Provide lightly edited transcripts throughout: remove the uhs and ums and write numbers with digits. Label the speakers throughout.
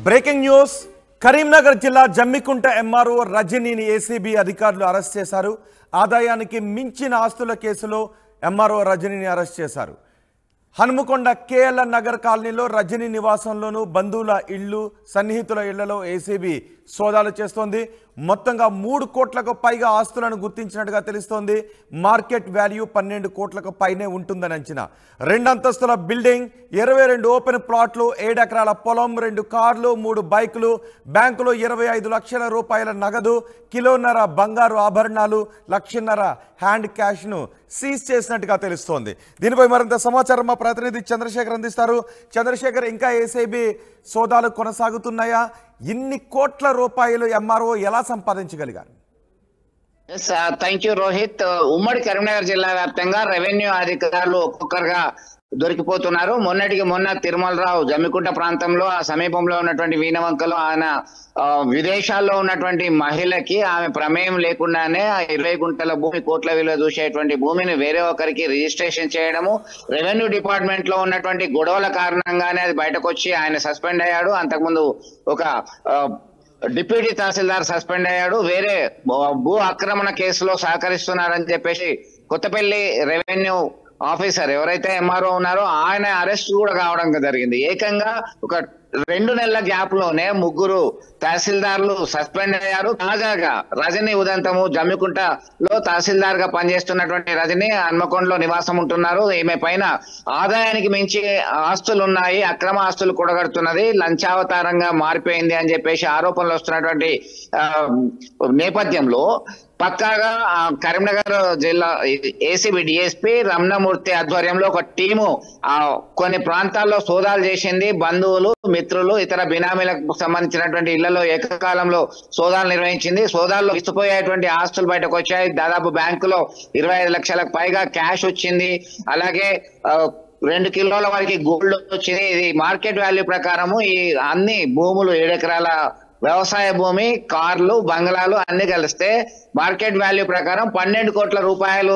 Speaker 1: Breaking news Karimnagar జిల్లా Jammikunta MRO రజనీని ACB అధికారులు arrest చేశారు. ఆదాయానికి మించిన ఆస్తుల కేసులో ఎంఆర్ఓ రజనీని అరెస్ట్ చేశారు. హనుమకొండ కేఎల్ఎన్ నగర్ కాలనీలో రజనీ నివాసంలోనూ బంధువుల ఇళ్లు సన్నిహితుల ఇళ్లలో ఏసీబీ సోదాలు చేస్తోంది. మొత్తంగా 3 కోట్లకు పైగా ఆస్తులను గుర్తించినట్టుగా తెలుస్తోంది. మార్కెట్ వాల్యూ 12 కోట్లకు పైనే ఉంటుందని అంచనా. 2 అంతస్తుల బిల్డింగ్, 22 ఓపెన్ ప్లాట్లు, 7 ఎకరాల పొలం, 2 కార్లు, 3 బైకులు, బ్యాంకులో 25 లక్షల రూపాయల నగదు, కిలోన్నర బంగారు ఆభరణాలు, 1.5 లక్షల హ్యాండ్ క్యాష్ను సీజ్ చేసినట్టుగా తెలుస్తోంది. దీనిపై మరింత సమాచారం మా ప్రతినిధి చంద్రశేఖర్ అందిస్తారు. చంద్రశేఖర్, ఇంకా ఏసీబీ సోదాలు కొనసాగుతున్నాయా? ఇన్ని కోట్ల రూపాయలు ఎంఆర్ఓ ఎలా సంపాదించగలిగారు?
Speaker 2: Thank you Rohit. ఉమ్మడి కరీంనగర్ జిల్లా వ్యాప్తంగా రెవెన్యూ అధికారులు ఒక్కొక్కరుగా దొరికిపోతున్నారు. మొన్నటికి మొన్న తిరుమలరావు జమ్మికుంట ప్రాంతంలో ఆ సమీపంలో ఉన్నటువంటి వీణవంకలో ఆయన విదేశాల్లో ఉన్నటువంటి మహిళకి ఆమె ప్రమేయం లేకుండానే 20 గుంటల భూమి, కోట్ల విలువ చూసేటువంటి భూమిని వేరే ఒకరికి రిజిస్ట్రేషన్ చేయడము, రెవెన్యూ డిపార్ట్మెంట్ లో ఉన్నటువంటి గొడవల కారణంగానే అది బయటకు వచ్చి ఆయన సస్పెండ్ అయ్యాడు. అంతకుముందు ఒక డిప్యూటీ తహసీల్దార్ సస్పెండ్ అయ్యాడు. వేరే భూ ఆక్రమణ కేసులో సహకరిస్తున్నారని చెప్పేసి కొత్తపల్లి రెవెన్యూ ఆఫీసర్ ఎవరైతే ఎంఆర్ఓ ఉన్నారో ఆయన అరెస్ట్ కూడా కావడం జరిగింది. ఏకంగా ఒక 2 నెలల గ్యాప్ లోనే 3 తహసీల్దార్లు సస్పెండ్ అయ్యారు. తాజాగా రజనీ ఉదంతము, జమ్మికుంటలో తహసీల్దార్ గా పనిచేస్తున్నటువంటి రజనీ హన్మకొండలో నివాసం ఉంటున్నారు. ఈమె పైన ఆదాయానికి మించి ఆస్తులు ఉన్నాయి, అక్రమ ఆస్తులు కూడగడుతున్నది, లంచావతారంగా మారిపోయింది అని చెప్పేసి ఆరోపణలు వస్తున్నటువంటి నేపథ్యంలో పక్కాగా కరీంనగర్ జిల్లా ఏసీబీ డిఎస్పీ రమణమూర్తి ఆధ్వర్యంలో ఒక టీము కొన్ని ప్రాంతాల్లో సోదాలు చేసింది. బంధువులు, మిత్రులు, ఇతర బినామీలకు సంబంధించినటువంటి ఇళ్లలో ఏకకాలంలో సోదాలు నిర్వహించింది. సోదాల్లో విస్తుపోయేటువంటి ఆస్తులు బయటకు వచ్చాయి. దాదాపు బ్యాంకులో 25 లక్షలకు పైగా క్యాష్ వచ్చింది. అలాగే 2 కిలోల వరకు గోల్డ్ వచ్చింది. ఇది మార్కెట్ వాల్యూ ప్రకారము ఈ అన్ని భూములు 7 ఎకరాల వ్యవసాయ భూమి, కార్లు, బంగ్లాలు అన్ని కలిస్తే మార్కెట్ వాల్యూ ప్రకారం 12 కోట్ల రూపాయలు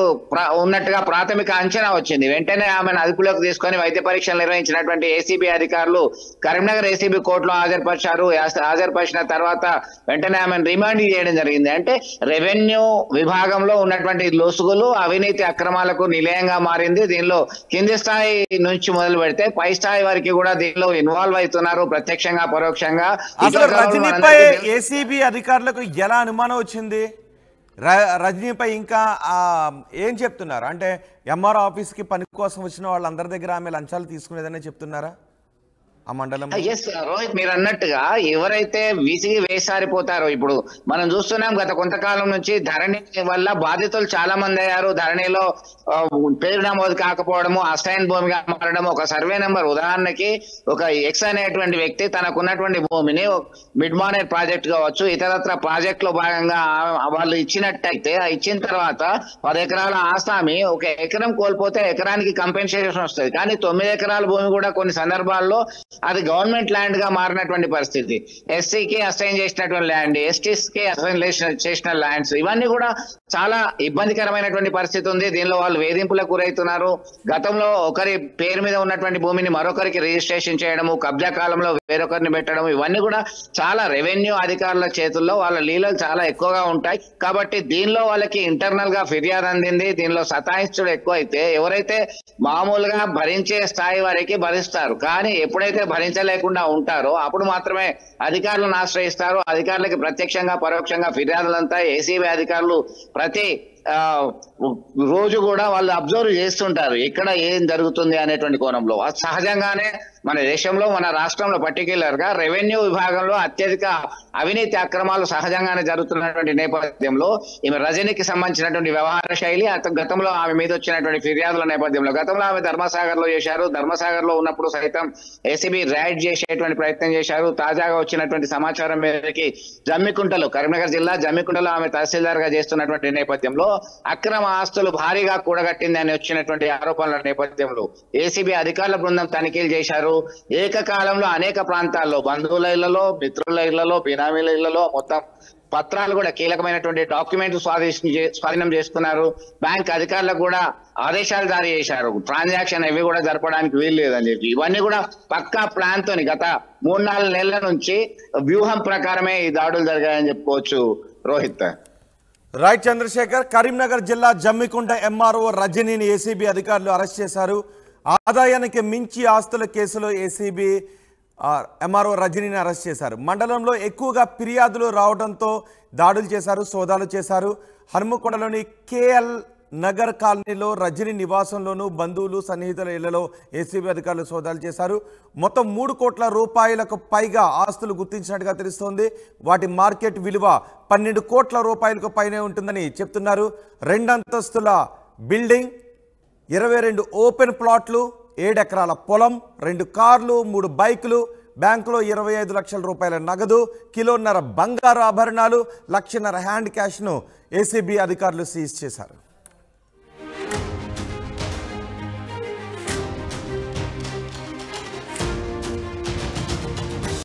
Speaker 2: ఉన్నట్టుగా ప్రాథమిక అంచనా వచ్చింది. వెంటనే ఆమెను అదుపులోకి తీసుకొని వైద్య పరీక్షలు నిర్వహించినటువంటి ఏసీబీ అధికారులు కరీంనగర్ ఏసీబీ కోర్టులో హాజరుపరిచారు. హాజరుపరిచిన తర్వాత వెంటనే ఆమెను రిమాండ్ చేయడం జరిగింది. అంటే రెవెన్యూ విభాగంలో ఉన్నటువంటి లొసుగులు, అవినీతి అక్రమాలకు నిలయంగా మారింది. దీనిలో కింది స్థాయి నుంచి మొదలు పెడితే పై స్థాయి వరకు కూడా దీనిలో ఇన్వాల్వ్ అవుతున్నారు, ప్రత్యక్షంగా పరోక్షంగా.
Speaker 1: రజనీపై ఏసీబీ అధికారులకు ఎలా అనుమానం వచ్చింది? రజనీపై ఇంకా ఏం చెప్తున్నారు? అంటే ఎంఆర్ఓ ఆఫీస్కి పని కోసం వచ్చిన వాళ్ళందరి దగ్గర ఆమె లంచాలు తీసుకునేదనే చెప్తున్నారా ఆ మండలం?
Speaker 2: రోహిత్, మీరు అన్నట్టుగా ఎవరైతే విసిగి వేసారిపోతారో, ఇప్పుడు మనం చూస్తున్నాం గత కొంతకాలం నుంచి ధరణి వల్ల బాధితులు చాలా మంది అయ్యారు. ధరణిలో పేరు నమోదు కాకపోవడము, అసైన్ భూమిగా మారడం. ఒక సర్వే నెంబర్ ఉదాహరణకి ఒక ఎక్స్ అనేటువంటి వ్యక్తి తనకున్నటువంటి భూమిని మిడ్ మానేర్ ప్రాజెక్ట్ కావచ్చు, ఇతరత్ర ప్రాజెక్ట్ లో భాగంగా వాళ్ళు ఇచ్చినట్టయితే ఇచ్చిన తర్వాత 10 ఎకరాల ఆసామి 1 ఎకరం కోల్పోతే ఎకరానికి కంపెన్సేషన్ వస్తుంది. కానీ 9 ఎకరాల భూమి కూడా కొన్ని సందర్భాల్లో అది గవర్నమెంట్ ల్యాండ్ గా మారినటువంటి పరిస్థితి. ఎస్సీకి అసైన్ చేసినటువంటి ల్యాండ్, ఎస్టీస్ కి అసైన్ చేసిన ల్యాండ్స్, ఇవన్నీ కూడా చాలా ఇబ్బందికరమైనటువంటి పరిస్థితి ఉంది. దీనిలో వాళ్ళు వేధింపులకు గురవుతున్నారు. గతంలో ఒకరి పేరు మీద ఉన్నటువంటి భూమిని మరొకరికి రిజిస్ట్రేషన్ చేయడము, కబ్జా కాలంలో వేరొకరిని పెట్టడం, ఇవన్నీ కూడా చాలా రెవెన్యూ అధికారుల చేతుల్లో వాళ్ళ లీలలు చాలా ఎక్కువగా ఉంటాయి. కాబట్టి దీనిలో వాళ్ళకి ఇంటర్నల్ గా ఫిర్యాదు అందింది. దీనిలో సతాయిస్తుడు ఎక్కువ అయితే ఎవరైతే మామూలుగా భరించే స్థాయి వరకు భరిస్తారు, కానీ ఎప్పుడైతే భరించలేకుండా ఉంటారో అప్పుడు మాత్రమే అధికారులను ఆశ్రయిస్తారు. అధికారులకి ప్రత్యక్షంగా పరోక్షంగా ఫిర్యాదులంతా ఏసీబీ అధికారులు ప్రతి రోజు కూడా వాళ్ళు అబ్జర్వ్ చేస్తుంటారు ఇక్కడ ఏం జరుగుతుంది అనేటువంటి కోణంలో. సహజంగానే మన దేశంలో, మన రాష్ట్రంలో పర్టిక్యులర్ గా రెవెన్యూ విభాగంలో అత్యధిక అవినీతి అక్రమాలు సహజంగానే జరుగుతున్నటువంటి నేపథ్యంలో ఈమె రజనీకి సంబంధించినటువంటి వ్యవహార శైలి, గతంలో ఆమె మీద వచ్చినటువంటి ఫిర్యాదుల నేపథ్యంలో, గతంలో ఆమె ధర్మసాగర్ లో చేశారు. ధర్మసాగర్ లో ఉన్నప్పుడు సైతం ఏసీబీ రైడ్ చేసేటువంటి ప్రయత్నం చేశారు. తాజాగా వచ్చినటువంటి సమాచారం మేరకి జమ్మికుంటలో, కరీంనగర్ జిల్లా జమ్మికుంటలో ఆమె తహసీల్దార్ గా చేస్తున్నటువంటి నేపథ్యంలో అక్రమ ఆస్తులు భారీగా కూడగట్టిందని వచ్చినటువంటి ఆరోపణల నేపథ్యంలో ఏసీబీ అధికారుల బృందం తనిఖీలు చేశారు. ఏకకాలంలో అనేక ప్రాంతాల్లో బంధువుల ఇళ్లలో, మిత్రుల ఇళ్లలో, బినామీల ఇళ్లలో మొత్తం పత్రాలు కూడా కీలకమైనటువంటి డాక్యుమెంట్లు స్వాధీనం చేసుకున్నారు. బ్యాంక్ అధికారులకు కూడా ఆదేశాలు జారీ చేశారు. ట్రాన్సాక్షన్ ఇవి కూడా జరపడానికి వీలు లేదని చెప్పి. ఇవన్నీ కూడా పక్కా ప్లాన్ తోని గత 3-4 నెలల నుంచి వ్యూహం ప్రకారమే ఈ దాడులు జరిగాయని చెప్పుకోవచ్చు. రోహిత్.
Speaker 1: రైట్ చంద్రశేఖర్. కరీంనగర్ జిల్లా జమ్మికుంట ఎంఆర్ఓ రజనీని ఏసీబీ అధికారులు అరెస్ట్ చేశారు. ఆదాయానికి మించి ఆస్తుల కేసులో ఏసీబీ ఎంఆర్ఓ రజనీని అరెస్ట్ చేశారు. మండలంలో ఎక్కువగా ఫిర్యాదులు రావడంతో దాడులు చేశారు, సోదాలు చేశారు. హనుమకొండలోని కేఎల్ నగర్ కాలనీలో రజనీ నివాసంలోనూ బంధువులు సన్నిహితుల ఇళ్లలో ఏసీబీ అధికారులు సోదాలు చేశారు. మొత్తం 3 కోట్ల రూపాయలకు పైగా ఆస్తులు గుర్తించినట్టుగా తెలుస్తోంది. వాటి మార్కెట్ విలువ 12 కోట్ల రూపాయలకు పైనే ఉంటుందని చెప్తున్నారు. 2 అంతస్తుల బిల్డింగ్, 22 ఓపెన్ ప్లాట్లు, 7 ఎకరాల పొలం, 2 కార్లు, 3 బైకులు, బ్యాంకులో 25 లక్షల రూపాయల నగదు, కిలోన్నర బంగారు ఆభరణాలు, 1.5 లక్ష హ్యాండ్ క్యాష్ను ఏసీబీ అధికారులు సీజ్ చేశారు.